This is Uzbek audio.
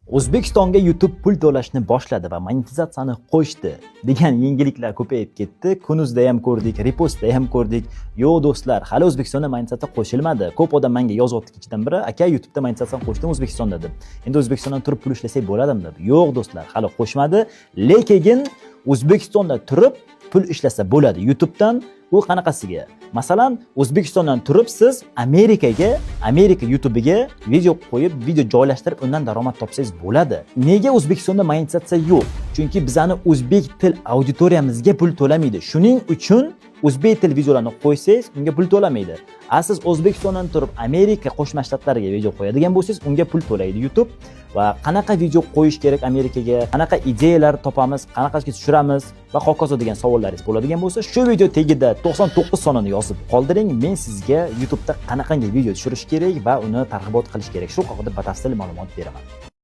O'zbekistonga YouTube pul to'lashni boshladi va monetizatsiyani qo'shdi degan yangiliklar ko'payib ketdi. Kunuzda ham ko'rdik, repostda ham ko'rdik. Yo'q do'stlar, hali O'zbekistonda monetizatsiya qo'shilmadi. Ko'p odam menga yozyapti ichidan biri, aka YouTube'da monetizatsiyani qo'shdim O'zbekistonda deb. Endi O'zbekistondan turib pul ishlasak bo'ladimi deb. Yo'q do'stlar, hali qo'shmadi. Lekin O'zbekistonda turib pul ishlasa bo'ladi YouTube'dan. U qanaqasiga? Masalan, O'zbekistondan turib siz Amerika YouTube'iga video qo'yib, video joylashtirib, undan daromad topsangiz bo'ladi. Nega O'zbekistonda monetizatsiya yo'q? Chunki bizani o'zbek til auditoriyamizga pul to'lamaydi. Shuning uchun o'zbek til videolarni qo'ysangiz, unga pul to'lamaydi. Siz O'zbekistondan turib Amerika Qo'shma Shtatlariga video qo'yadigan bo'lsangiz, unga pul to'laydi YouTube. Va qanaqa video qo'yish kerak Amerikaga, qanaqa ideyalar topamiz, qanaqasiga tushiramiz va hokazo degan savollaringiz bo'ladigan bo'lsa, shu video tagida 99 sonini yozib qoldiring. Men sizga YouTube'da qanaqangi video tushirish kerak va uni targ'ibot qilish kerak, shu haqida batafsil ma'lumot beraman.